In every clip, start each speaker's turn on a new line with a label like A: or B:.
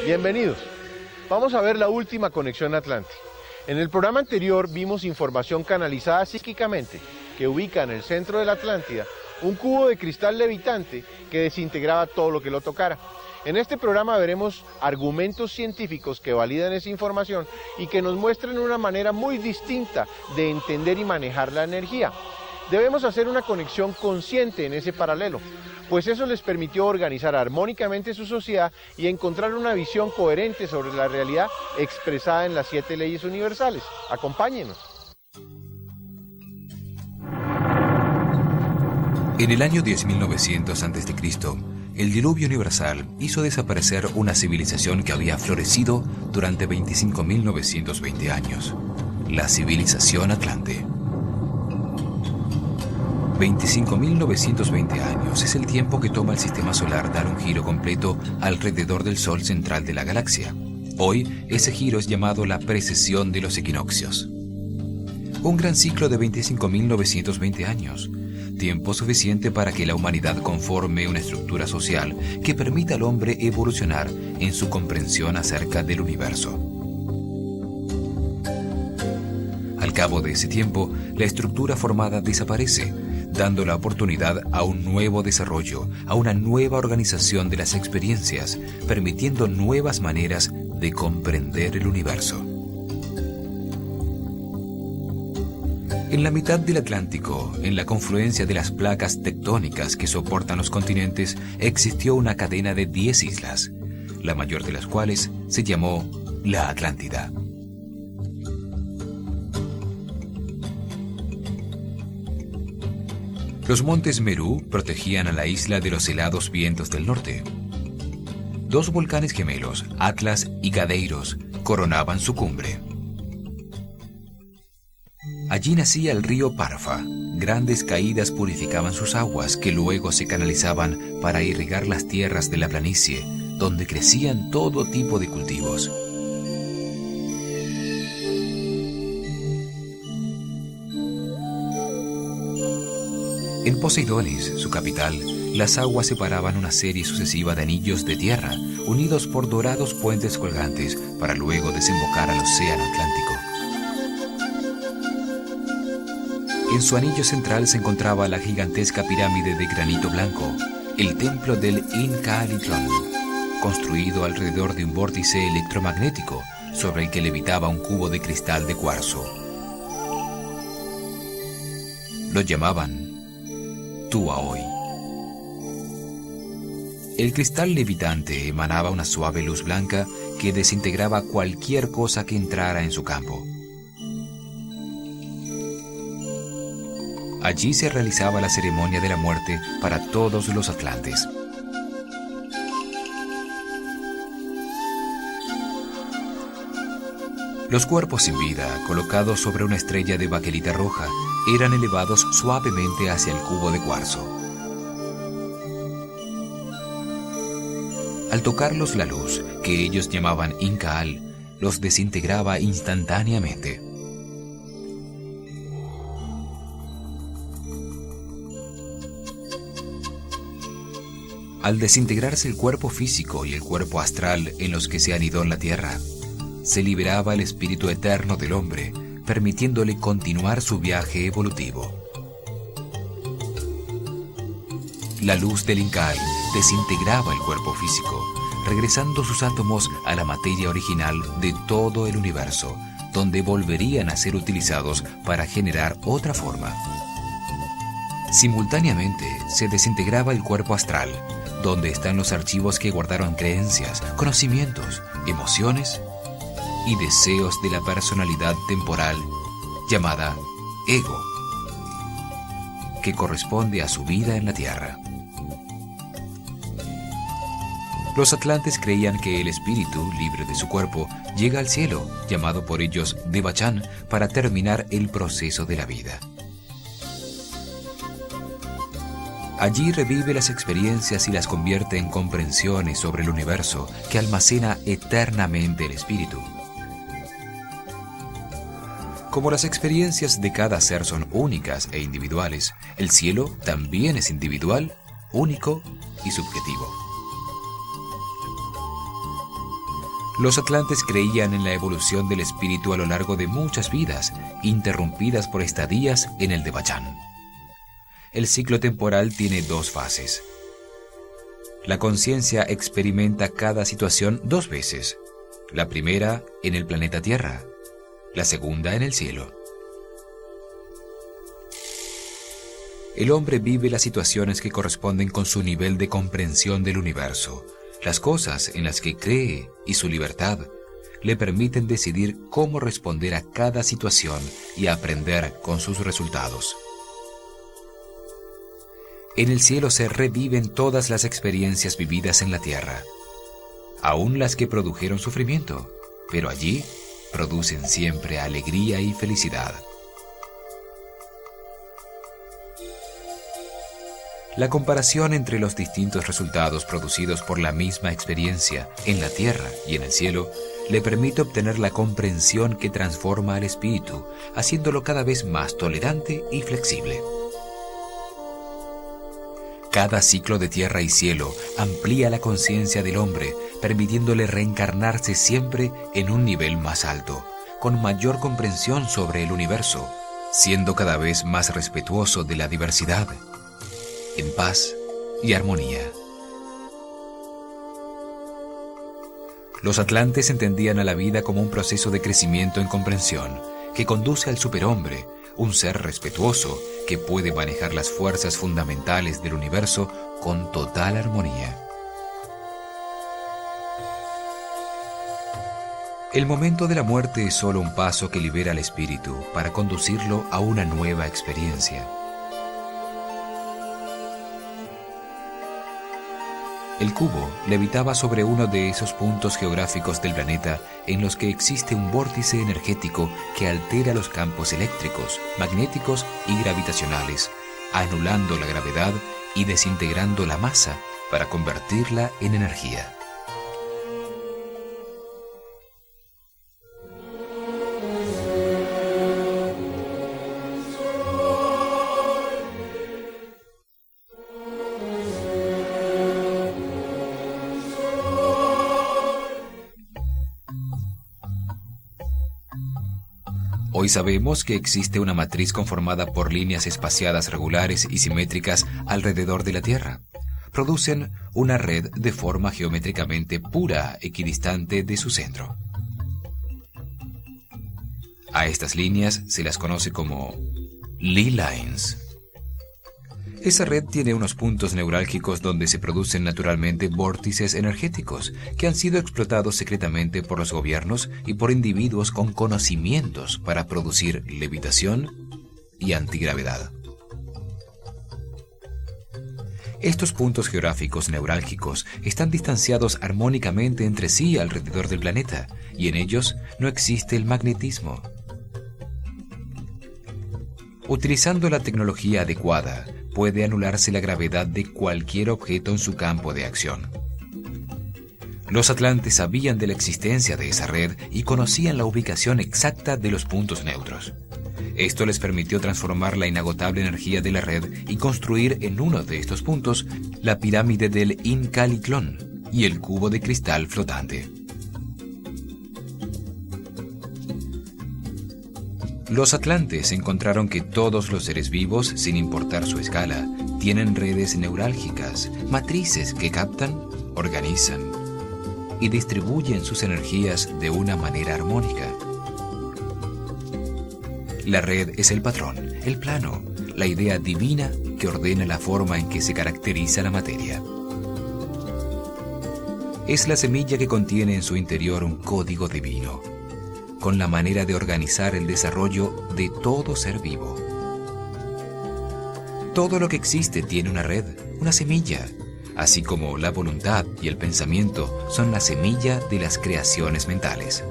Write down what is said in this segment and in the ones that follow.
A: Bienvenidos. Vamos a ver la última conexión Atlante. En el programa anterior vimos información canalizada psíquicamente que ubica en el centro de la Atlántida un cubo de cristal levitante que desintegraba todo lo que lo tocara. En este programa veremos argumentos científicos que validan esa información y que nos muestran una manera muy distinta de entender y manejar la energía. Debemos hacer una conexión consciente en ese paralelo, pues eso les permitió organizar armónicamente su sociedad y encontrar una visión coherente sobre la realidad expresada en las 7 leyes universales. Acompáñenos.
B: En el año 10.900 a.C., el diluvio universal hizo desaparecer una civilización que había florecido durante 25.920 años, la civilización Atlante. 25.920 años es el tiempo que toma el sistema solar dar un giro completo alrededor del Sol central de la galaxia. Hoy, ese giro es llamado la precesión de los equinoccios. Un gran ciclo de 25.920 años, tiempo suficiente para que la humanidad conforme una estructura social que permita al hombre evolucionar en su comprensión acerca del universo. Al cabo de ese tiempo, la estructura formada desaparece, dando la oportunidad a un nuevo desarrollo, a una nueva organización de las experiencias, permitiendo nuevas maneras de comprender el universo. En la mitad del Atlántico, en la confluencia de las placas tectónicas que soportan los continentes, existió una cadena de 10 islas, la mayor de las cuales se llamó la Atlántida. Los montes Merú protegían a la isla de los helados vientos del norte. 2 volcanes gemelos, Atlas y Gadeiros, coronaban su cumbre. Allí nacía el río Parfa. Grandes caídas purificaban sus aguas, que luego se canalizaban para irrigar las tierras de la planicie, donde crecían todo tipo de cultivos. En Poseidonis, su capital, las aguas separaban una serie sucesiva de anillos de tierra, unidos por dorados puentes colgantes, para luego desembocar al océano Atlántico. En su anillo central se encontraba la gigantesca pirámide de granito blanco, el templo del Incaalitlán, construido alrededor de un vórtice electromagnético sobre el que levitaba un cubo de cristal de cuarzo. Lo llamaban Tuaoi. El cristal levitante emanaba una suave luz blanca que desintegraba cualquier cosa que entrara en su campo. Allí se realizaba la ceremonia de la muerte para todos los atlantes. Los cuerpos sin vida, colocados sobre una estrella de baquelita roja, eran elevados suavemente hacia el cubo de cuarzo. Al tocarlos la luz, que ellos llamaban Incaal, los desintegraba instantáneamente. Al desintegrarse el cuerpo físico y el cuerpo astral en los que se anidó en la tierra, se liberaba el espíritu eterno del hombre, permitiéndole continuar su viaje evolutivo. La luz del Incaal desintegraba el cuerpo físico, regresando sus átomos a la materia original de todo el universo, donde volverían a ser utilizados para generar otra forma. Simultáneamente se desintegraba el cuerpo astral, donde están los archivos que guardaron creencias, conocimientos, emociones y deseos de la personalidad temporal llamada ego, que corresponde a su vida en la Tierra. Los atlantes creían que el espíritu, libre de su cuerpo, llega al cielo, llamado por ellos Devachan, para terminar el proceso de la vida. Allí revive las experiencias y las convierte en comprensiones sobre el universo que almacena eternamente el espíritu. Como las experiencias de cada ser son únicas e individuales, el cielo también es individual, único y subjetivo. Los atlantes creían en la evolución del espíritu a lo largo de muchas vidas, interrumpidas por estadías en el Devachan. El ciclo temporal tiene dos fases. La conciencia experimenta cada situación dos veces. La primera en el planeta Tierra, la segunda en el cielo. El hombre vive las situaciones que corresponden con su nivel de comprensión del universo. Las cosas en las que cree y su libertad le permiten decidir cómo responder a cada situación y aprender con sus resultados. En el cielo se reviven todas las experiencias vividas en la tierra, aún las que produjeron sufrimiento, pero allí producen siempre alegría y felicidad. La comparación entre los distintos resultados producidos por la misma experiencia en la tierra y en el cielo le permite obtener la comprensión que transforma al espíritu, haciéndolo cada vez más tolerante y flexible. Cada ciclo de tierra y cielo amplía la conciencia del hombre, permitiéndole reencarnarse siempre en un nivel más alto, con mayor comprensión sobre el universo, siendo cada vez más respetuoso de la diversidad, en paz y armonía. Los atlantes entendían a la vida como un proceso de crecimiento en comprensión, que conduce al superhombre, un ser respetuoso que puede manejar las fuerzas fundamentales del universo con total armonía. El momento de la muerte es solo un paso que libera al espíritu para conducirlo a una nueva experiencia. El cubo levitaba sobre uno de esos puntos geográficos del planeta en los que existe un vórtice energético que altera los campos eléctricos, magnéticos y gravitacionales, anulando la gravedad y desintegrando la masa para convertirla en energía. Hoy sabemos que existe una matriz conformada por líneas espaciadas regulares y simétricas alrededor de la Tierra. Producen una red de forma geométricamente pura, equidistante de su centro. A estas líneas se las conoce como Lie Lines. Esa red tiene unos puntos neurálgicos donde se producen naturalmente vórtices energéticos que han sido explotados secretamente por los gobiernos y por individuos con conocimientos para producir levitación y antigravedad. Estos puntos geográficos neurálgicos están distanciados armónicamente entre sí alrededor del planeta y en ellos no existe el magnetismo. Utilizando la tecnología adecuada, puede anularse la gravedad de cualquier objeto en su campo de acción. Los atlantes sabían de la existencia de esa red y conocían la ubicación exacta de los puntos neutros. Esto les permitió transformar la inagotable energía de la red y construir en uno de estos puntos la pirámide del Incaliclón y el cubo de cristal flotante. Los atlantes encontraron que todos los seres vivos, sin importar su escala, tienen redes neurálgicas, matrices que captan, organizan y distribuyen sus energías de una manera armónica. La red es el patrón, el plano, la idea divina que ordena la forma en que se caracteriza la materia. Es la semilla que contiene en su interior un código divino, con la manera de organizar el desarrollo de todo ser vivo. Todo lo que existe tiene una red, una semilla, así como la voluntad y el pensamiento son la semilla de las creaciones mentales.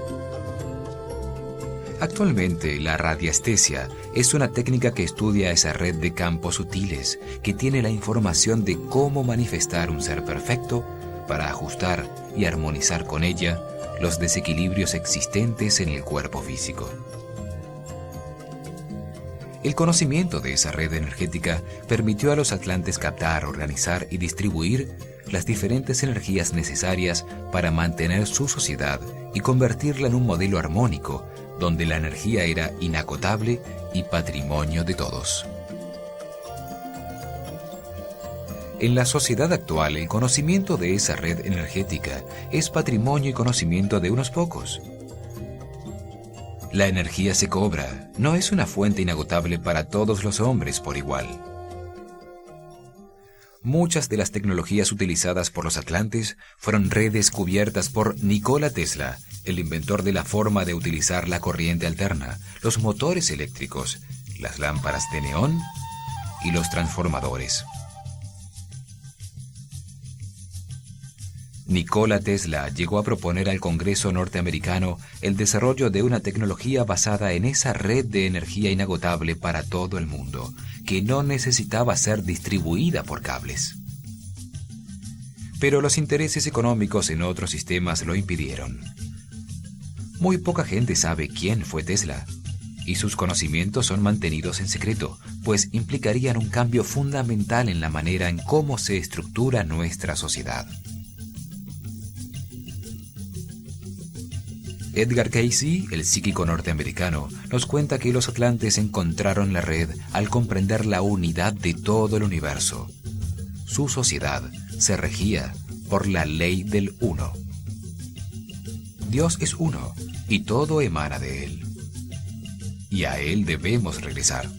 B: Actualmente, la radiestesia es una técnica que estudia esa red de campos sutiles que tiene la información de cómo manifestar un ser perfecto para ajustar y armonizar con ella los desequilibrios existentes en el cuerpo físico. El conocimiento de esa red energética permitió a los atlantes captar, organizar y distribuir las diferentes energías necesarias para mantener su sociedad y convertirla en un modelo armónico, donde la energía era inagotable y patrimonio de todos. En la sociedad actual, el conocimiento de esa red energética es patrimonio y conocimiento de unos pocos. La energía se cobra, no es una fuente inagotable para todos los hombres por igual. Muchas de las tecnologías utilizadas por los atlantes fueron redescubiertas por Nikola Tesla, el inventor de la forma de utilizar la corriente alterna, los motores eléctricos, las lámparas de neón y los transformadores. Nikola Tesla llegó a proponer al Congreso norteamericano el desarrollo de una tecnología basada en esa red de energía inagotable para todo el mundo, que no necesitaba ser distribuida por cables. Pero los intereses económicos en otros sistemas lo impidieron. Muy poca gente sabe quién fue Tesla, y sus conocimientos son mantenidos en secreto, pues implicarían un cambio fundamental en la manera en cómo se estructura nuestra sociedad. Edgar Cayce, el psíquico norteamericano, nos cuenta que los atlantes encontraron la red al comprender la unidad de todo el universo. Su sociedad se regía por la ley del uno. Dios es uno y todo emana de Él. Y a Él debemos regresar.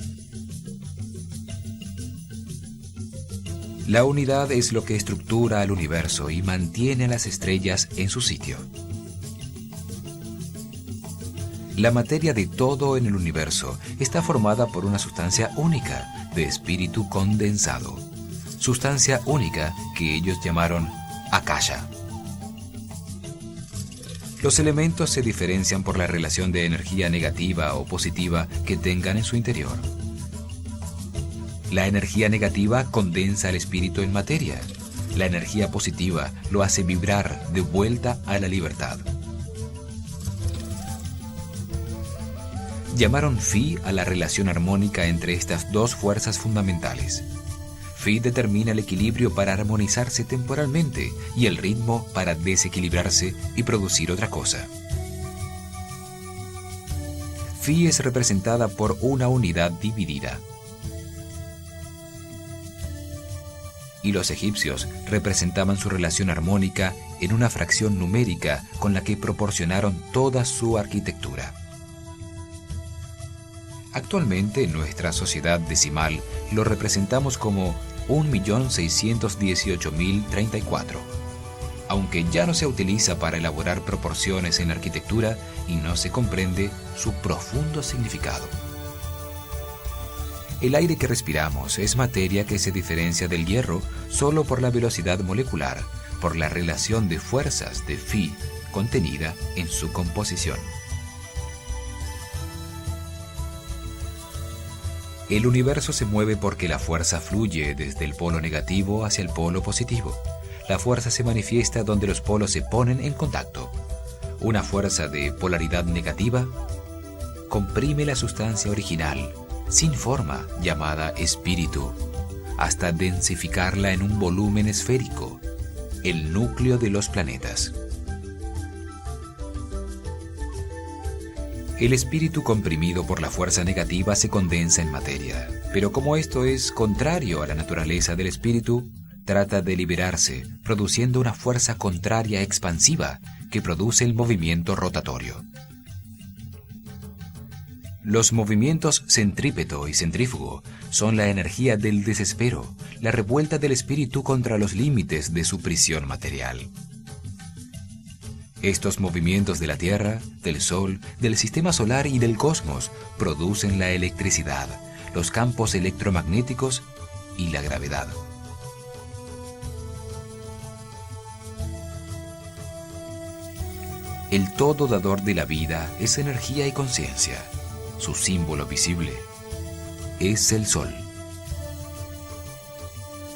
B: La unidad es lo que estructura al universo y mantiene a las estrellas en su sitio. La materia de todo en el universo está formada por una sustancia única de espíritu condensado, sustancia única que ellos llamaron Akasha. Los elementos se diferencian por la relación de energía negativa o positiva que tengan en su interior. La energía negativa condensa al espíritu en materia. La energía positiva lo hace vibrar de vuelta a la libertad. Llamaron Phi a la relación armónica entre estas dos fuerzas fundamentales. Phi determina el equilibrio para armonizarse temporalmente y el ritmo para desequilibrarse y producir otra cosa. Phi es representada por una unidad dividida. Y los egipcios representaban su relación armónica en una fracción numérica con la que proporcionaron toda su arquitectura. Actualmente en nuestra sociedad decimal lo representamos como 1.618.034, aunque ya no se utiliza para elaborar proporciones en la arquitectura y no se comprende su profundo significado. El aire que respiramos es materia que se diferencia del hierro solo por la velocidad molecular, por la relación de fuerzas de Phi contenida en su composición. El universo se mueve porque la fuerza fluye desde el polo negativo hacia el polo positivo. La fuerza se manifiesta donde los polos se ponen en contacto. Una fuerza de polaridad negativa comprime la sustancia original, sin forma, llamada espíritu, hasta densificarla en un volumen esférico, el núcleo de los planetas. El espíritu comprimido por la fuerza negativa se condensa en materia, pero como esto es contrario a la naturaleza del espíritu, trata de liberarse, produciendo una fuerza contraria expansiva que produce el movimiento rotatorio. Los movimientos centrípeto y centrífugo son la energía del desespero, la revuelta del espíritu contra los límites de su prisión material. Estos movimientos de la Tierra, del Sol, del Sistema Solar y del cosmos producen la electricidad, los campos electromagnéticos y la gravedad. El todo dador de la vida es energía y conciencia. Su símbolo visible es el Sol.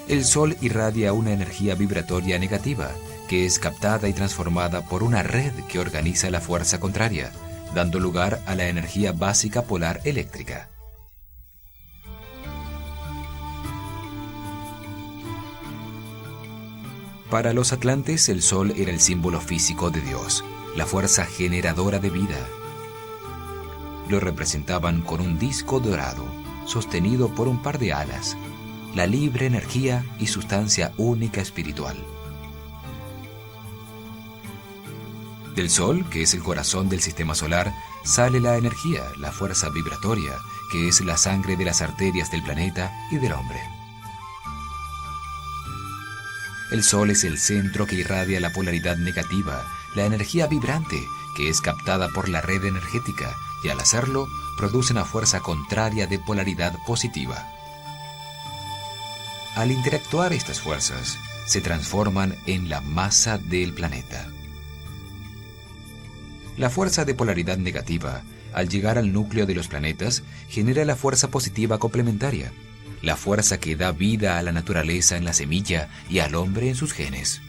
B: El Sol irradia una energía vibratoria negativa que es captada y transformada por una red que organiza la fuerza contraria, dando lugar a la energía básica polar eléctrica. Para los atlantes, el Sol era el símbolo físico de Dios, la fuerza generadora de vida. Lo representaban con un disco dorado, sostenido por un par de alas, la libre energía y sustancia única espiritual. Del Sol, que es el corazón del sistema solar, sale la energía, la fuerza vibratoria, que es la sangre de las arterias del planeta y del hombre. El Sol es el centro que irradia la polaridad negativa, la energía vibrante, que es captada por la red energética, y al hacerlo, produce una fuerza contraria de polaridad positiva. Al interactuar estas fuerzas, se transforman en la masa del planeta. La fuerza de polaridad negativa, al llegar al núcleo de los planetas, genera la fuerza positiva complementaria, la fuerza que da vida a la naturaleza en la semilla y al hombre en sus genes.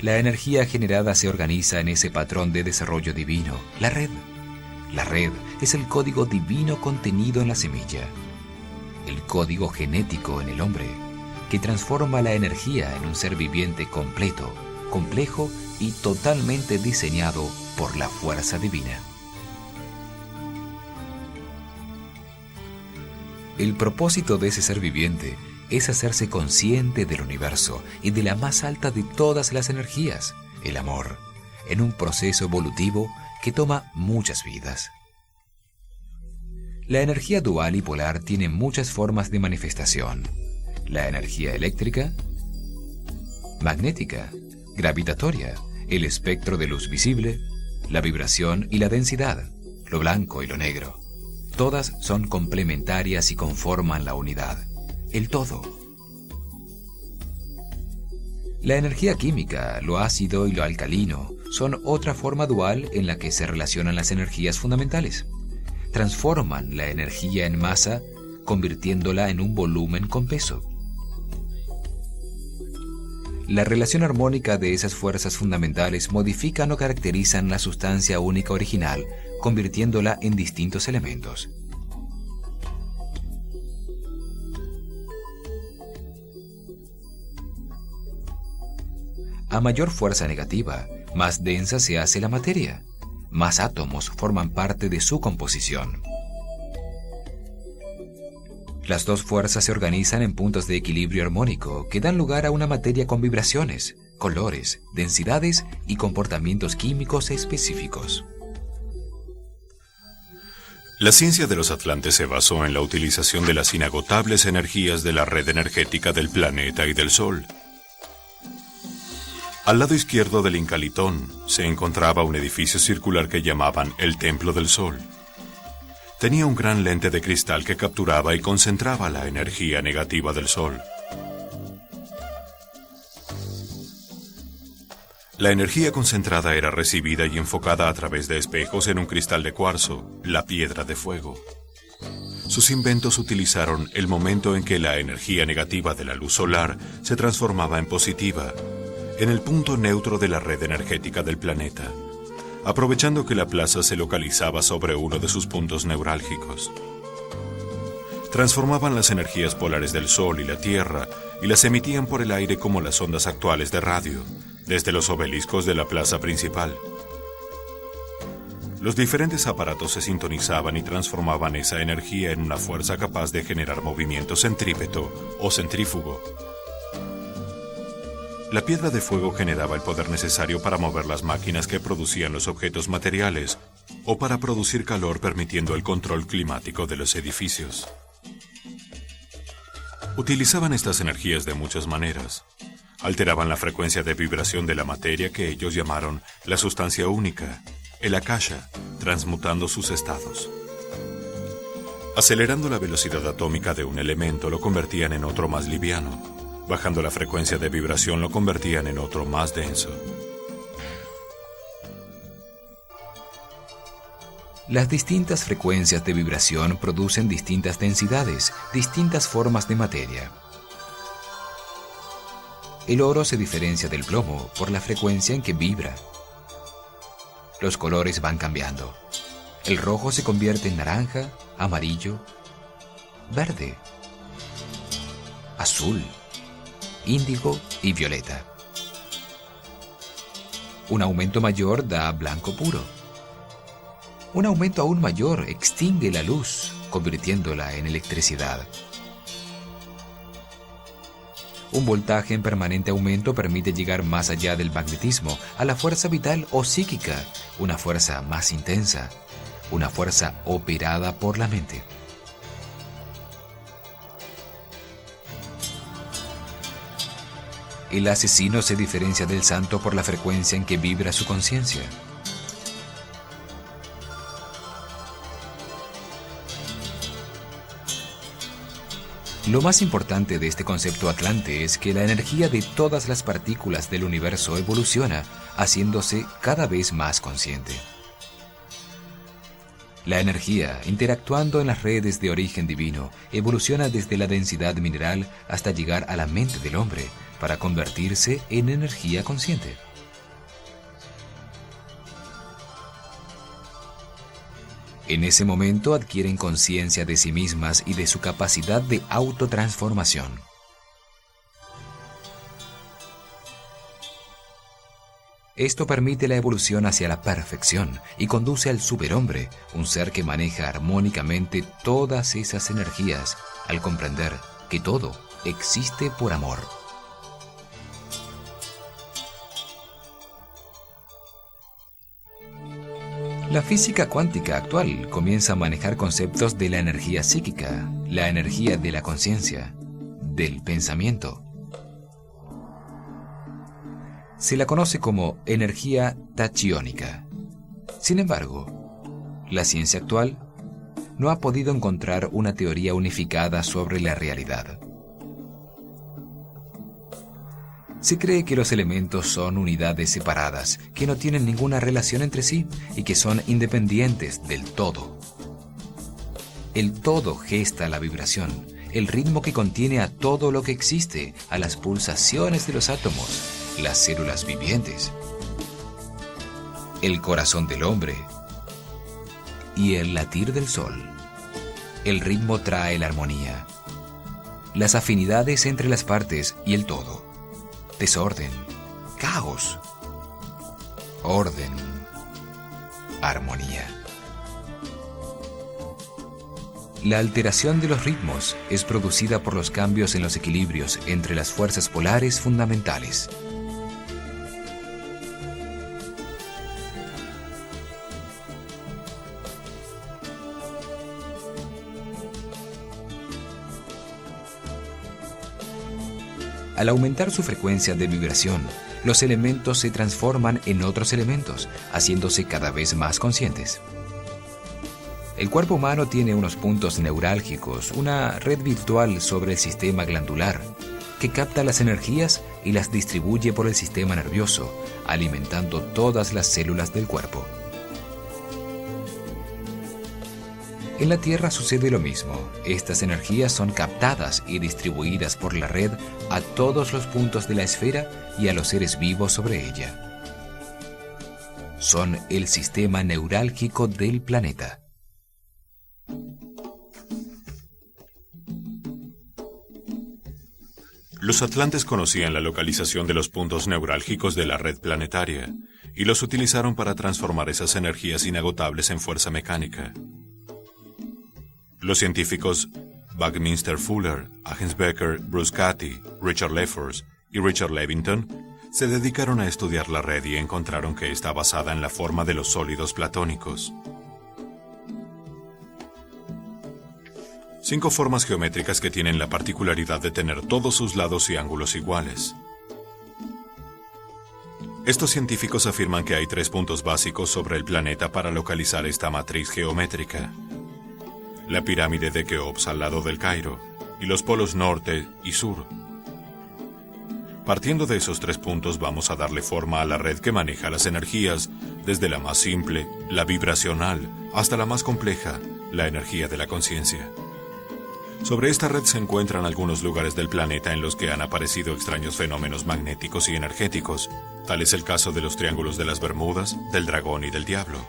B: La energía generada se organiza en ese patrón de desarrollo divino, la red. La red es el código divino contenido en la semilla, el código genético en el hombre, que transforma la energía en un ser viviente completo, complejo y totalmente diseñado por la fuerza divina. El propósito de ese ser viviente es hacerse consciente del universo y de la más alta de todas las energías, el amor, en un proceso evolutivo que toma muchas vidas. La energía dual y polar tiene muchas formas de manifestación. La energía eléctrica, magnética, gravitatoria, el espectro de luz visible, la vibración y la densidad, lo blanco y lo negro. Todas son complementarias y conforman la unidad, el todo. La energía química, lo ácido y lo alcalino, son otra forma dual en la que se relacionan las energías fundamentales. Transforman la energía en masa, convirtiéndola en un volumen con peso. La relación armónica de esas fuerzas fundamentales modifican o caracterizan la sustancia única original, convirtiéndola en distintos elementos. A mayor fuerza negativa, más densa se hace la materia. Más átomos forman parte de su composición. Las dos fuerzas se organizan en puntos de equilibrio armónico que dan lugar a una materia con vibraciones, colores, densidades y comportamientos químicos específicos.
C: La ciencia de los atlantes se basó en la utilización de las inagotables energías de la red energética del planeta y del Sol. Al lado izquierdo del Incalitón se encontraba un edificio circular que llamaban el Templo del Sol. Tenía un gran lente de cristal que capturaba y concentraba la energía negativa del Sol. La energía concentrada era recibida y enfocada a través de espejos en un cristal de cuarzo, la piedra de fuego. Sus inventos utilizaron el momento en que la energía negativa de la luz solar se transformaba en positiva, en el punto neutro de la red energética del planeta, aprovechando que la plaza se localizaba sobre uno de sus puntos neurálgicos. Transformaban las energías polares del Sol y la Tierra y las emitían por el aire como las ondas actuales de radio, desde los obeliscos de la plaza principal. Los diferentes aparatos se sintonizaban y transformaban esa energía en una fuerza capaz de generar movimiento centrípeto o centrífugo. La piedra de fuego generaba el poder necesario para mover las máquinas que producían los objetos materiales o para producir calor permitiendo el control climático de los edificios. Utilizaban estas energías de muchas maneras. Alteraban la frecuencia de vibración de la materia que ellos llamaron la sustancia única, el akasha, transmutando sus estados. Acelerando la velocidad atómica de un elemento lo convertían en otro más liviano. Bajando la frecuencia de vibración lo convertían en otro más denso.
B: Las distintas frecuencias de vibración producen distintas densidades, distintas formas de materia. El oro se diferencia del plomo por la frecuencia en que vibra. Los colores van cambiando. El rojo se convierte en naranja, amarillo, verde, azul, índigo y violeta. Un aumento mayor da blanco puro. Un aumento aún mayor extingue la luz, convirtiéndola en electricidad. Un voltaje en permanente aumento permite llegar más allá del magnetismo, a la fuerza vital o psíquica, una fuerza más intensa, una fuerza operada por la mente. El asesino se diferencia del santo por la frecuencia en que vibra su conciencia. Lo más importante de este concepto atlante es que la energía de todas las partículas del universo evoluciona, haciéndose cada vez más consciente. La energía, interactuando en las redes de origen divino, evoluciona desde la densidad mineral hasta llegar a la mente del hombre, para convertirse en energía consciente. En ese momento adquieren conciencia de sí mismas y de su capacidad de autotransformación. Esto permite la evolución hacia la perfección y conduce al superhombre, un ser que maneja armónicamente todas esas energías, al comprender que todo existe por amor. La física cuántica actual comienza a manejar conceptos de la energía psíquica, la energía de la conciencia, del pensamiento. Se la conoce como energía tachiónica. Sin embargo, la ciencia actual no ha podido encontrar una teoría unificada sobre la realidad. Se cree que los elementos son unidades separadas, que no tienen ninguna relación entre sí y que son independientes del todo. El todo gesta la vibración, el ritmo que contiene a todo lo que existe, a las pulsaciones de los átomos, las células vivientes, el corazón del hombre y el latir del sol. El ritmo trae la armonía, las afinidades entre las partes y el todo. Desorden, caos, orden, armonía. La alteración de los ritmos es producida por los cambios en los equilibrios entre las fuerzas polares fundamentales. Al aumentar su frecuencia de vibración, los elementos se transforman en otros elementos, haciéndose cada vez más conscientes. El cuerpo humano tiene unos puntos neurálgicos, una red virtual sobre el sistema glandular, que capta las energías y las distribuye por el sistema nervioso, alimentando todas las células del cuerpo. En la Tierra sucede lo mismo. Estas energías son captadas y distribuidas por la red a todos los puntos de la esfera y a los seres vivos sobre ella. Son el sistema neurálgico del planeta.
C: Los atlantes conocían la localización de los puntos neurálgicos de la red planetaria y los utilizaron para transformar esas energías inagotables en fuerza mecánica. Los científicos Buckminster Fuller, Agnes Becker, Bruce Cathy, Richard Lefors y Richard Levington se dedicaron a estudiar la red y encontraron que está basada en la forma de los sólidos platónicos. 5 formas geométricas que tienen la particularidad de tener todos sus lados y ángulos iguales. Estos científicos afirman que hay 3 puntos básicos sobre el planeta para localizar esta matriz geométrica: la pirámide de Keops al lado del Cairo y los polos norte y sur. Partiendo de esos 3 puntos vamos a darle forma a la red que maneja las energías, desde la más simple, la vibracional, hasta la más compleja, la energía de la conciencia. Sobre esta red se encuentran algunos lugares del planeta en los que han aparecido extraños fenómenos magnéticos y energéticos. Tal es el caso de los triángulos de las Bermudas, del Dragón y del Diablo.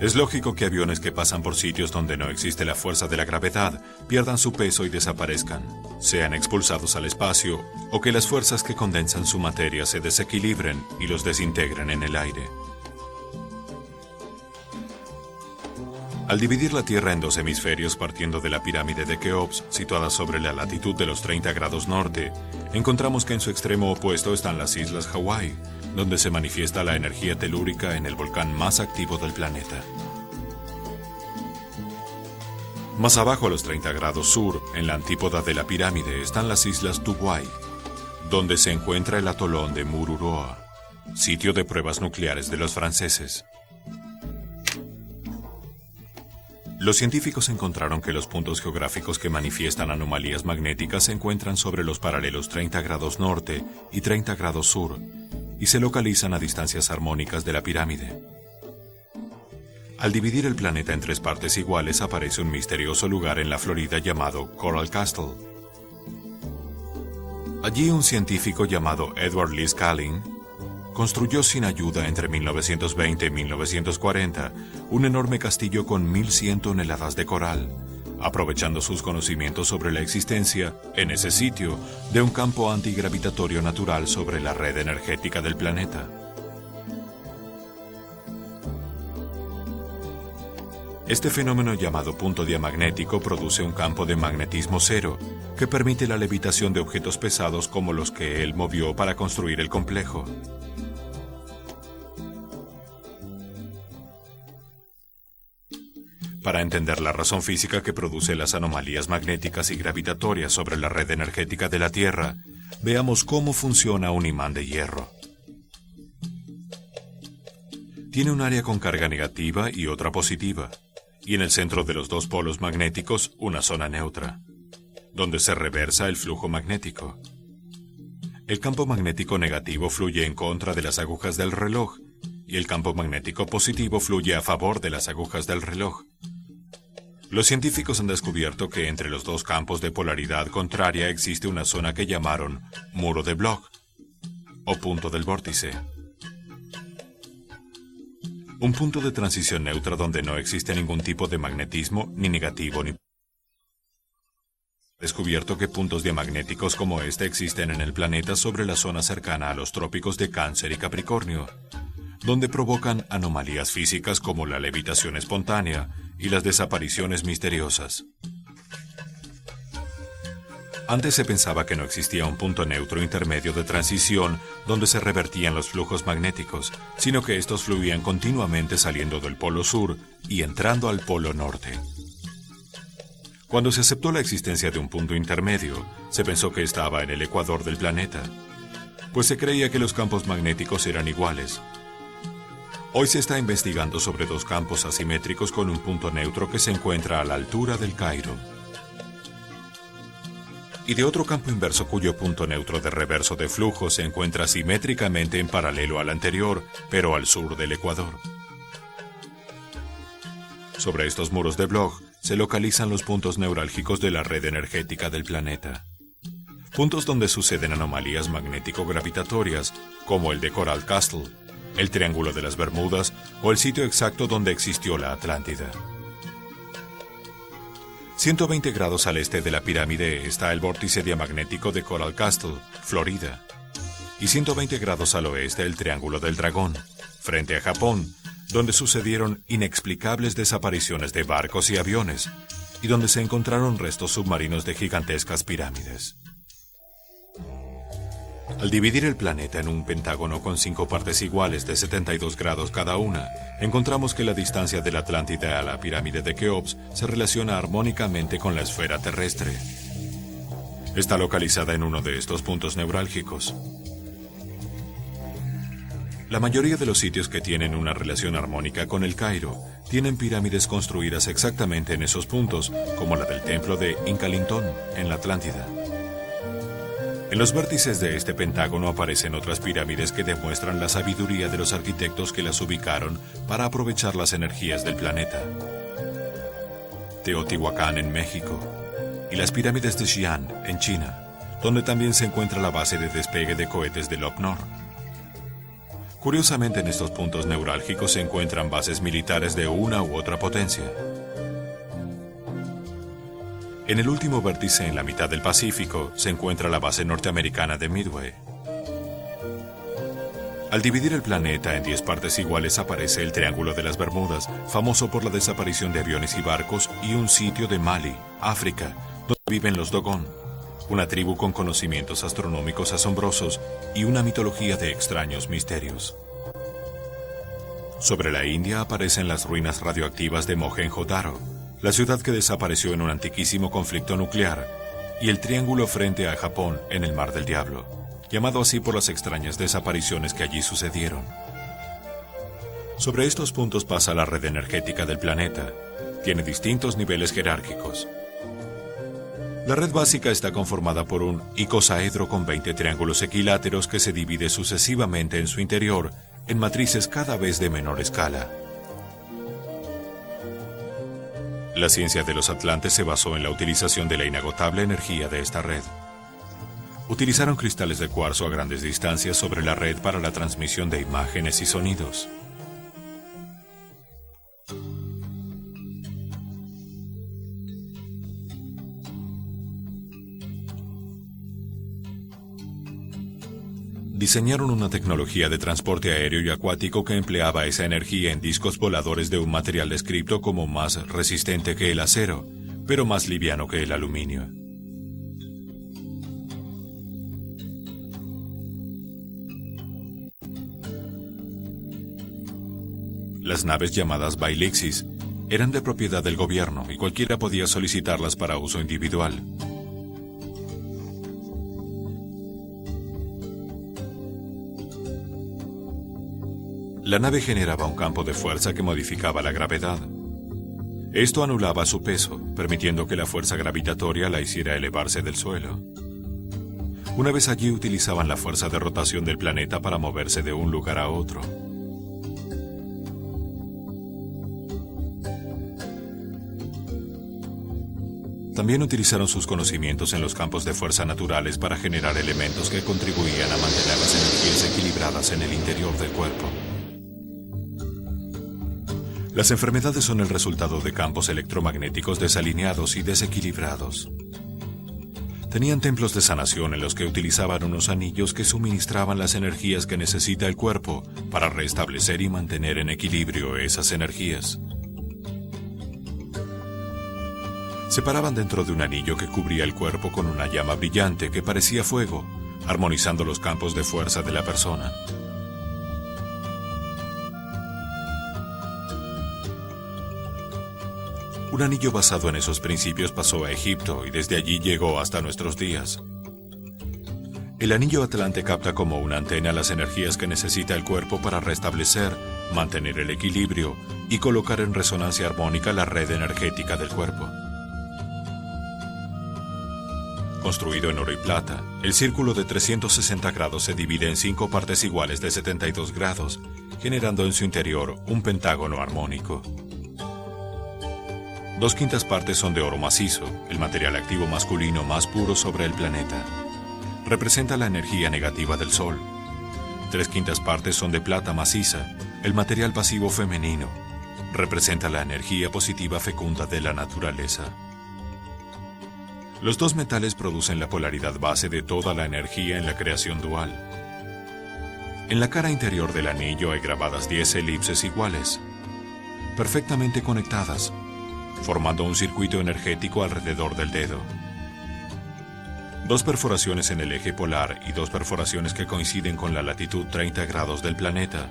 C: Es lógico que aviones que pasan por sitios donde no existe la fuerza de la gravedad pierdan su peso y desaparezcan, sean expulsados al espacio o que las fuerzas que condensan su materia se desequilibren y los desintegren en el aire. Al dividir la Tierra en dos hemisferios partiendo de la pirámide de Keops, situada sobre la latitud de los 30 grados norte, encontramos que en su extremo opuesto están las islas Hawái, donde se manifiesta la energía telúrica en el volcán más activo del planeta. Más abajo a los 30 grados sur, en la antípoda de la pirámide, están las islas Tubuai, donde se encuentra el atolón de Mururoa, sitio de pruebas nucleares de los franceses. Los científicos encontraron que los puntos geográficos que manifiestan anomalías magnéticas se encuentran sobre los paralelos 30 grados norte y 30 grados sur y se localizan a distancias armónicas de la pirámide. Al dividir el planeta en tres partes iguales aparece un misterioso lugar en la Florida llamado Coral Castle. Allí un científico llamado Edward Lee Scaling construyó sin ayuda entre 1920 y 1940 un enorme castillo con 1.100 toneladas de coral, aprovechando sus conocimientos sobre la existencia, en ese sitio, de un campo antigravitatorio natural sobre la red energética del planeta. Este fenómeno llamado punto diamagnético produce un campo de magnetismo cero que permite la levitación de objetos pesados como los que él movió para construir el complejo. Para entender la razón física que produce las anomalías magnéticas y gravitatorias sobre la red energética de la Tierra, veamos cómo funciona un imán de hierro. Tiene un área con carga negativa y otra positiva, y en el centro de los dos polos magnéticos una zona neutra, donde se reversa el flujo magnético. El campo magnético negativo fluye en contra de las agujas del reloj, y el campo magnético positivo fluye a favor de las agujas del reloj. Los científicos han descubierto que entre los dos campos de polaridad contraria existe una zona que llamaron muro de Bloch, o punto del vórtice. Un punto de transición neutra donde no existe ningún tipo de magnetismo, ni negativo ni positivo. Descubierto que puntos diamagnéticos como este existen en el planeta sobre la zona cercana a los trópicos de Cáncer y Capricornio, donde provocan anomalías físicas como la levitación espontánea y las desapariciones misteriosas. Antes se pensaba que no existía un punto neutro intermedio de transición donde se revertían los flujos magnéticos, sino que estos fluían continuamente saliendo del polo sur y entrando al polo norte. Cuando se aceptó la existencia de un punto intermedio, se pensó que estaba en el ecuador del planeta, pues se creía que los campos magnéticos eran iguales. Hoy se está investigando sobre dos campos asimétricos con un punto neutro que se encuentra a la altura del Cairo, y de otro campo inverso cuyo punto neutro de reverso de flujo se encuentra simétricamente en paralelo al anterior, pero al sur del ecuador. Sobre estos muros de Bloch se localizan los puntos neurálgicos de la red energética del planeta. Puntos donde suceden anomalías magnético-gravitatorias, como el de Coral Castle, el Triángulo de las Bermudas o el sitio exacto donde existió la Atlántida. 120 grados al este de la pirámide está el vórtice diamagnético de Coral Castle, Florida, y 120 grados al oeste el Triángulo del Dragón, frente a Japón, donde sucedieron inexplicables desapariciones de barcos y aviones, y donde se encontraron restos submarinos de gigantescas pirámides. Al dividir el planeta en un pentágono con 5 partes iguales de 72 grados cada una, encontramos que la distancia de la Atlántida a la pirámide de Keops se relaciona armónicamente con la esfera terrestre. Está localizada en uno de estos puntos neurálgicos. La mayoría de los sitios que tienen una relación armónica con el Cairo tienen pirámides construidas exactamente en esos puntos, como la del templo de Inkalintón en la Atlántida. En los vértices de este pentágono aparecen otras pirámides que demuestran la sabiduría de los arquitectos que las ubicaron para aprovechar las energías del planeta. Teotihuacán en México y las pirámides de Xi'an en China, donde también se encuentra la base de despegue de cohetes de Lop Nor. Curiosamente, en estos puntos neurálgicos se encuentran bases militares de una u otra potencia. En el último vértice, en la mitad del Pacífico, se encuentra la base norteamericana de Midway. Al dividir el planeta en 10 partes iguales aparece el Triángulo de las Bermudas, famoso por la desaparición de aviones y barcos, y un sitio de Mali, África, donde viven los Dogon, una tribu con conocimientos astronómicos asombrosos y una mitología de extraños misterios. Sobre la India aparecen las ruinas radioactivas de Mohenjo-Daro, la ciudad que desapareció en un antiquísimo conflicto nuclear, y el triángulo frente a Japón en el Mar del Diablo, llamado así por las extrañas desapariciones que allí sucedieron. Sobre estos puntos pasa la red energética del planeta. Tiene distintos niveles jerárquicos. La red básica está conformada por un icosaedro con 20 triángulos equiláteros que se divide sucesivamente en su interior en matrices cada vez de menor escala. La ciencia de los atlantes se basó en la utilización de la inagotable energía de esta red. Utilizaron cristales de cuarzo a grandes distancias sobre la red para la transmisión de imágenes y sonidos. Diseñaron una tecnología de transporte aéreo y acuático que empleaba esa energía en discos voladores de un material descrito como más resistente que el acero, pero más liviano que el aluminio. Las naves llamadas Bailixis eran de propiedad del gobierno y cualquiera podía solicitarlas para uso individual. La nave generaba un campo de fuerza que modificaba la gravedad. Esto anulaba su peso, permitiendo que la fuerza gravitatoria la hiciera elevarse del suelo. Una vez allí utilizaban la fuerza de rotación del planeta para moverse de un lugar a otro. También utilizaron sus conocimientos en los campos de fuerza naturales para generar elementos que contribuían a mantener las energías equilibradas en el interior del cuerpo. Las enfermedades son el resultado de campos electromagnéticos desalineados y desequilibrados. Tenían templos de sanación en los que utilizaban unos anillos que suministraban las energías que necesita el cuerpo para restablecer y mantener en equilibrio esas energías. Se paraban dentro de un anillo que cubría el cuerpo con una llama brillante que parecía fuego, armonizando los campos de fuerza de la persona. Un anillo basado en esos principios pasó a Egipto y desde allí llegó hasta nuestros días. El anillo atlante capta como una antena las energías que necesita el cuerpo para restablecer, mantener el equilibrio y colocar en resonancia armónica la red energética del cuerpo. Construido en oro y plata, el círculo de 360 grados se divide en 5 partes iguales de 72 grados, generando en su interior un pentágono armónico. 2/5 partes son de oro macizo, el material activo masculino más puro sobre el planeta. Representa la energía negativa del Sol. 3/5 partes son de plata maciza, el material pasivo femenino. Representa la energía positiva fecunda de la naturaleza. Los dos metales producen la polaridad base de toda la energía en la creación dual. En la cara interior del anillo hay grabadas 10 elipses iguales, perfectamente conectadas, formando un circuito energético alrededor del dedo. 2 perforaciones en el eje polar y 2 perforaciones que coinciden con la latitud 30 grados del planeta.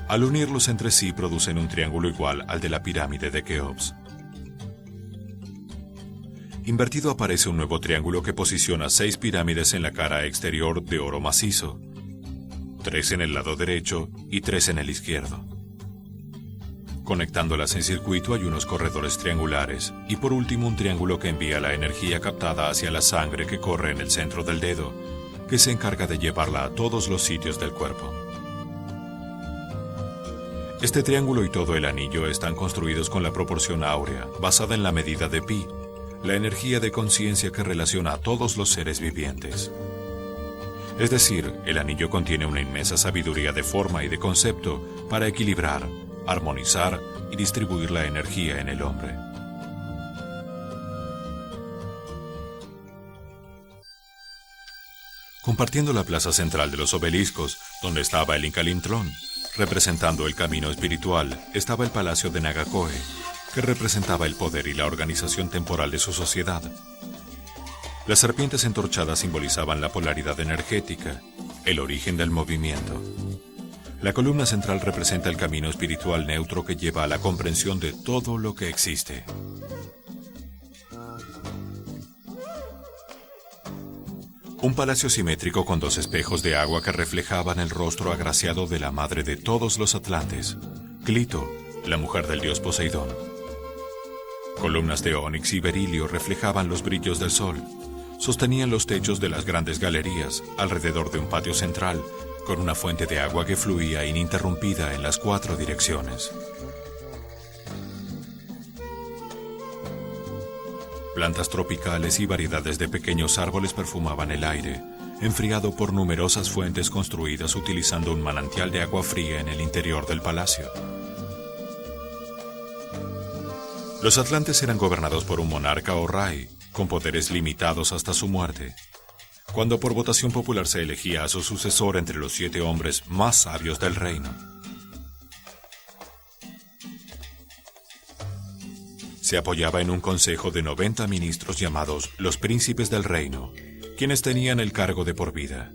C: Al unirlos entre sí producen un triángulo igual al de la pirámide de Keops. Invertido aparece un nuevo triángulo que posiciona 6 pirámides en la cara exterior de oro macizo, 3 en el lado derecho y 3 en el izquierdo. Conectándolas en circuito hay unos corredores triangulares y por último un triángulo que envía la energía captada hacia la sangre que corre en el centro del dedo, que se encarga de llevarla a todos los sitios del cuerpo. Este triángulo y todo el anillo están construidos con la proporción áurea, basada en la medida de pi, la energía de conciencia que relaciona a todos los seres vivientes. Es decir, el anillo contiene una inmensa sabiduría de forma y de concepto para equilibrar, armonizar y distribuir la energía en el hombre. Compartiendo la plaza central de los obeliscos, donde estaba el Incalintrón, representando el camino espiritual, estaba el palacio de Nagakoe, que representaba el poder y la organización temporal de su sociedad. Las serpientes entorchadas simbolizaban la polaridad energética, el origen del movimiento. La columna central representa el camino espiritual neutro que lleva a la comprensión de todo lo que existe. Un palacio simétrico con dos espejos de agua que reflejaban el rostro agraciado de la madre de todos los atlantes, Clito, la mujer del dios Poseidón. Columnas de ónix y berilio reflejaban los brillos del sol. Sostenían los techos de las grandes galerías alrededor de un patio central con una fuente de agua que fluía ininterrumpida en las 4 direcciones. Plantas tropicales y variedades de pequeños árboles perfumaban el aire, enfriado por numerosas fuentes construidas utilizando un manantial de agua fría en el interior del palacio. Los atlantes eran gobernados por un monarca o rey, con poderes limitados hasta su muerte. Cuando por votación popular se elegía a su sucesor entre los 7 hombres más sabios del reino. Se apoyaba en un consejo de 90 ministros llamados los príncipes del reino, quienes tenían el cargo de por vida.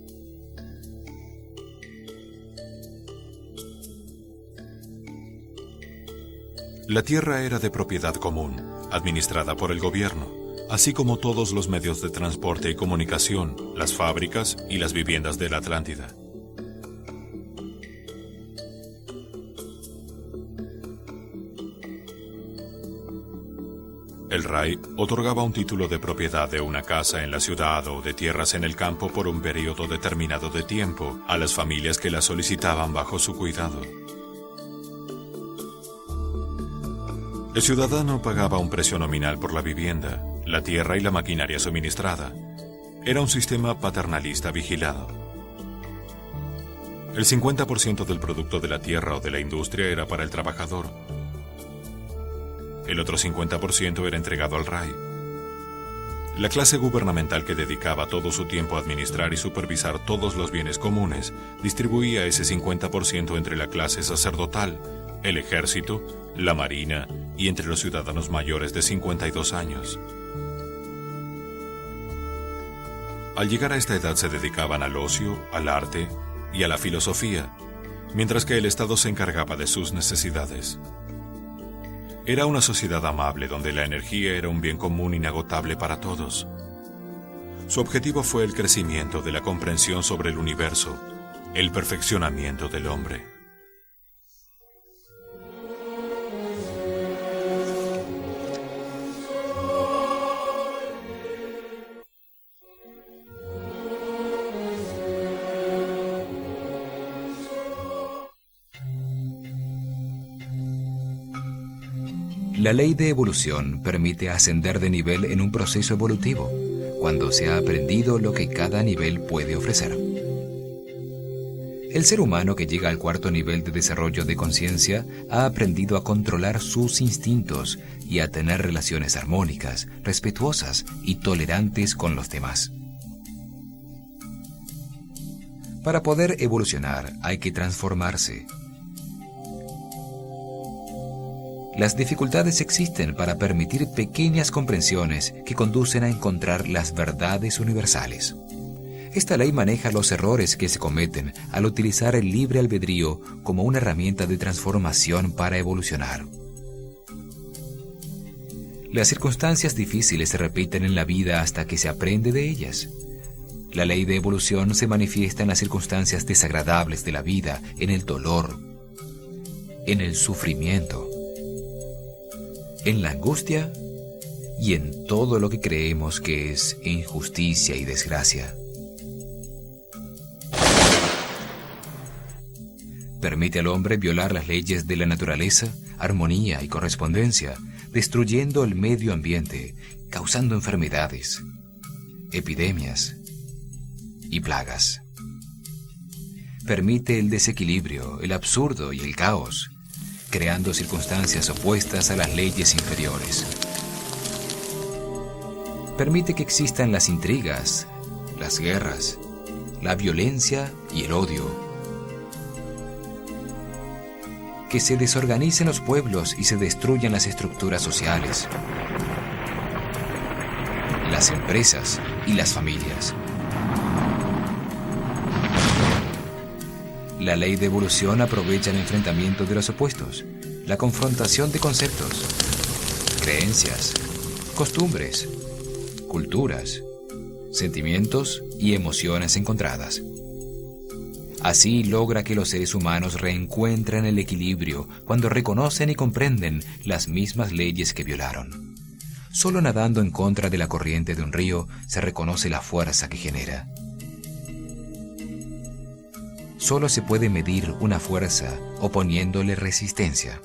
C: La tierra era de propiedad común, administrada por el gobierno, así como todos los medios de transporte y comunicación, las fábricas y las viviendas de la Atlántida. El rey otorgaba un título de propiedad de una casa en la ciudad o de tierras en el campo por un periodo determinado de tiempo a las familias que la solicitaban bajo su cuidado. El ciudadano pagaba un precio nominal por la vivienda, la tierra y la maquinaria suministrada. Era un sistema paternalista vigilado. El 50% del producto de la tierra o de la industria era para el trabajador. El otro 50% era entregado al rey. La clase gubernamental que dedicaba todo su tiempo a administrar y supervisar todos los bienes comunes distribuía ese 50% entre la clase sacerdotal, el ejército, la marina y entre los ciudadanos mayores de 52 años. Al llegar a esta edad se dedicaban al ocio, al arte y a la filosofía, mientras que el Estado se encargaba de sus necesidades. Era una sociedad amable donde la energía era un bien común inagotable para todos. Su objetivo fue el crecimiento de la comprensión sobre el universo, el perfeccionamiento del hombre.
B: La ley de evolución permite ascender de nivel en un proceso evolutivo, cuando se ha aprendido lo que cada nivel puede ofrecer. El ser humano que llega al 4º nivel de desarrollo de conciencia ha aprendido a controlar sus instintos y a tener relaciones armónicas, respetuosas y tolerantes con los demás. Para poder evolucionar hay que transformarse. Las dificultades existen para permitir pequeñas comprensiones que conducen a encontrar las verdades universales. Esta ley maneja los errores que se cometen al utilizar el libre albedrío como una herramienta de transformación para evolucionar. Las circunstancias difíciles se repiten en la vida hasta que se aprende de ellas. La ley de evolución se manifiesta en las circunstancias desagradables de la vida, en el dolor, en el sufrimiento, en la angustia y en todo lo que creemos que es injusticia y desgracia. Permite al hombre violar las leyes de la naturaleza, armonía y correspondencia, destruyendo el medio ambiente, causando enfermedades, epidemias y plagas. Permite el desequilibrio, el absurdo y el caos, creando circunstancias opuestas a las leyes inferiores. Permite que existan las intrigas, las guerras, la violencia y el odio. Que se desorganicen los pueblos y se destruyan las estructuras sociales, las empresas y las familias. La ley de evolución aprovecha el enfrentamiento de los opuestos, la confrontación de conceptos, creencias, costumbres, culturas, sentimientos y emociones encontradas. Así logra que los seres humanos reencuentren el equilibrio cuando reconocen y comprenden las mismas leyes que violaron. Solo nadando en contra de la corriente de un río se reconoce la fuerza que genera. Solo se puede medir una fuerza oponiéndole resistencia.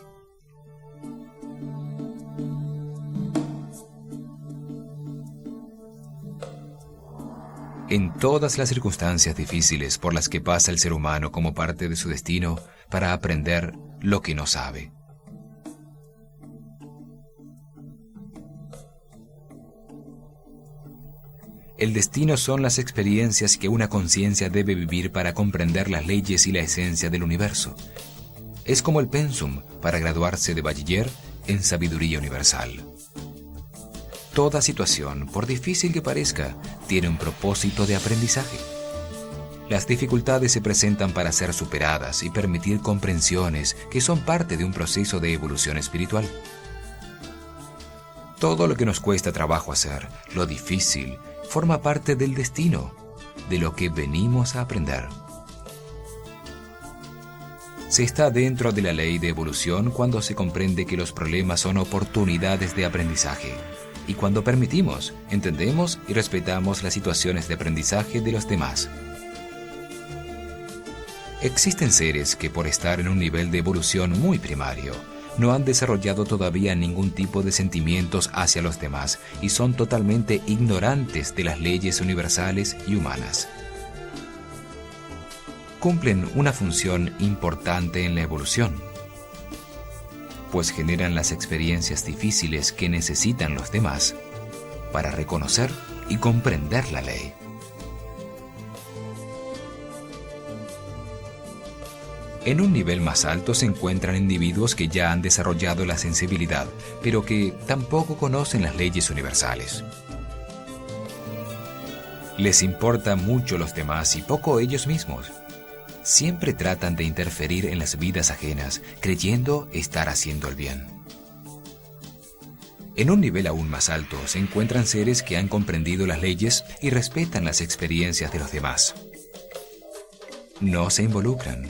B: En todas las circunstancias difíciles por las que pasa el ser humano como parte de su destino para aprender lo que no sabe. El destino son las experiencias que una conciencia debe vivir para comprender las leyes y la esencia del universo. Es como el pensum para graduarse de bachiller en sabiduría universal. Toda situación, por difícil que parezca, tiene un propósito de aprendizaje. Las dificultades se presentan para ser superadas y permitir comprensiones que son parte de un proceso de evolución espiritual. Todo lo que nos cuesta trabajo hacer, lo difícil, forma parte del destino, de lo que venimos a aprender. Se está dentro de la ley de evolución cuando se comprende que los problemas son oportunidades de aprendizaje. Y cuando permitimos, entendemos y respetamos las situaciones de aprendizaje de los demás. Existen seres que por estar en un nivel de evolución muy primario, no han desarrollado todavía ningún tipo de sentimientos hacia los demás y son totalmente ignorantes de las leyes universales y humanas. Cumplen una función importante en la evolución, pues generan las experiencias difíciles que necesitan los demás para reconocer y comprender la ley. En un nivel más alto se encuentran individuos que ya han desarrollado la sensibilidad, pero que tampoco conocen las leyes universales. Les importa mucho los demás y poco ellos mismos. Siempre tratan de interferir en las vidas ajenas, creyendo estar haciendo el bien. En un nivel aún más alto se encuentran seres que han comprendido las leyes y respetan las experiencias de los demás. No se involucran,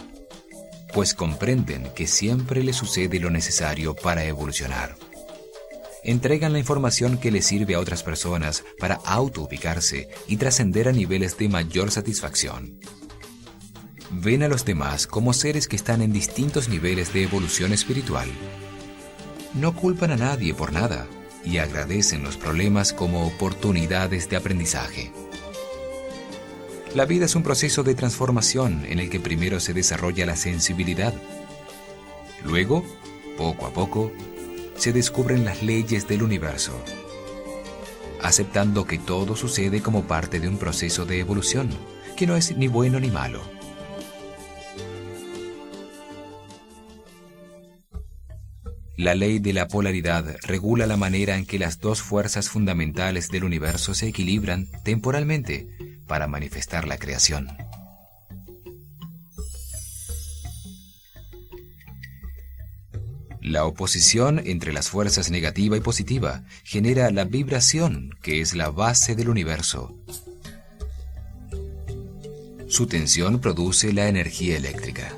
B: pues comprenden que siempre les sucede lo necesario para evolucionar. Entregan la información que les sirve a otras personas para autoubicarse y trascender a niveles de mayor satisfacción. Ven a los demás como seres que están en distintos niveles de evolución espiritual. No culpan a nadie por nada y agradecen los problemas como oportunidades de aprendizaje. La vida es un proceso de transformación en el que primero se desarrolla la sensibilidad. Luego, poco a poco, se descubren las leyes del universo, aceptando que todo sucede como parte de un proceso de evolución, que no es ni bueno ni malo. La ley de la polaridad regula la manera en que las dos fuerzas fundamentales del universo se equilibran temporalmente para manifestar la creación. La oposición entre las fuerzas negativa y positiva genera la vibración, que es la base del universo. Su tensión produce la energía eléctrica.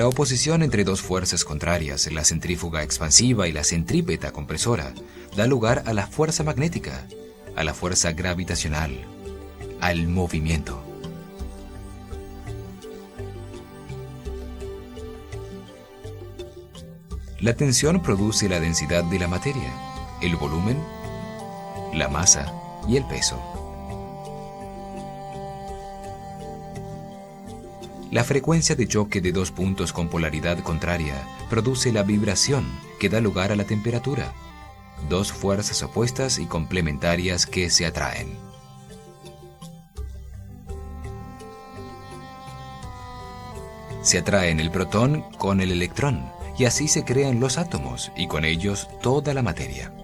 B: La oposición entre dos fuerzas contrarias, la centrífuga expansiva y la centrípeta compresora, da lugar a la fuerza magnética, a la fuerza gravitacional, al movimiento. La tensión produce la densidad de la materia, el volumen, la masa y el peso. La frecuencia de choque de dos puntos con polaridad contraria produce la vibración que da lugar a la temperatura. Dos fuerzas opuestas y complementarias que se atraen. Se atraen el protón con el electrón y así se crean los átomos y con ellos toda la materia.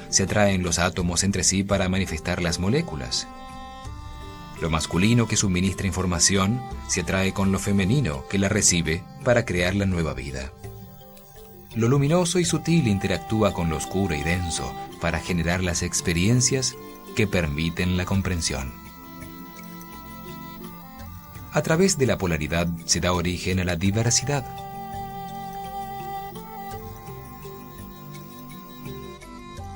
B: Se atraen los átomos entre sí para manifestar las moléculas. Lo masculino que suministra información se atrae con lo femenino que la recibe para crear la nueva vida. Lo luminoso y sutil interactúa con lo oscuro y denso para generar las experiencias que permiten la comprensión. A través de la polaridad se da origen a la diversidad.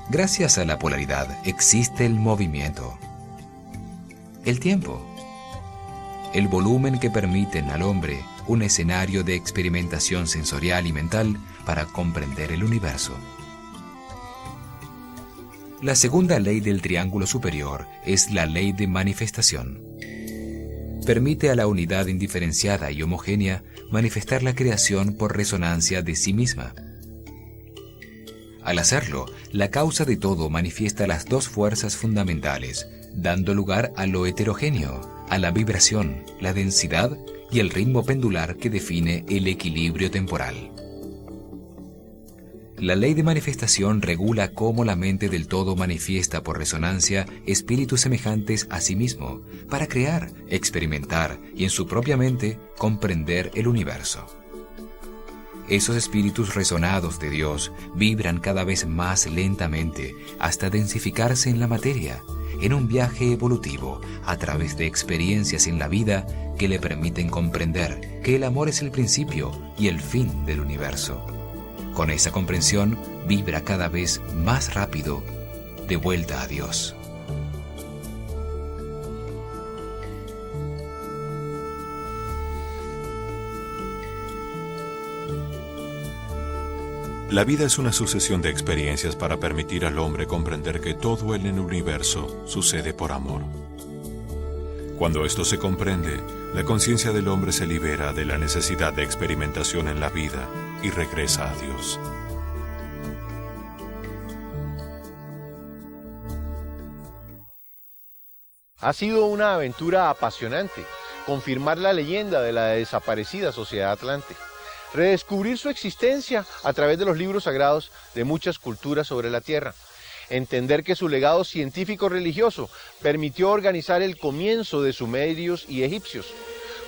B: Gracias a la polaridad existe el movimiento, el tiempo, el volumen que permiten al hombre un escenario de experimentación sensorial y mental para comprender el universo. La segunda ley del triángulo superior es la ley de manifestación. Permite a la unidad indiferenciada y homogénea manifestar la creación por resonancia de sí misma. Al hacerlo, la causa de todo manifiesta las dos fuerzas fundamentales, dando lugar a lo heterogéneo, a la vibración, la densidad y el ritmo pendular que define el equilibrio temporal. La ley de manifestación regula cómo la mente del todo manifiesta por resonancia espíritus semejantes a sí mismo, para crear, experimentar y en su propia mente comprender el universo. Esos espíritus resonados de Dios vibran cada vez más lentamente hasta densificarse en la materia, en un viaje evolutivo a través de experiencias en la vida que le permiten comprender que el amor es el principio y el fin del universo. Con esa comprensión vibra cada vez más rápido de vuelta a Dios.
C: La vida es una sucesión de experiencias para permitir al hombre comprender que todo en el universo sucede por amor. Cuando esto se comprende, la conciencia del hombre se libera de la necesidad de experimentación en la vida y regresa a Dios.
A: Ha sido una aventura apasionante, confirmar la leyenda de la desaparecida Sociedad Atlante, redescubrir su existencia a través de los libros sagrados de muchas culturas sobre la Tierra, entender que su legado científico-religioso permitió organizar el comienzo de sumerios y egipcios,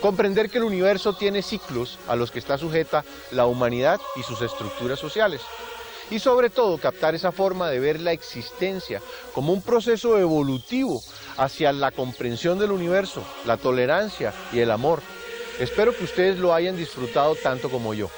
A: comprender que el universo tiene ciclos a los que está sujeta la humanidad y sus estructuras sociales, y sobre todo captar esa forma de ver la existencia como un proceso evolutivo hacia la comprensión del universo, la tolerancia y el amor. Espero que ustedes lo hayan disfrutado tanto como yo.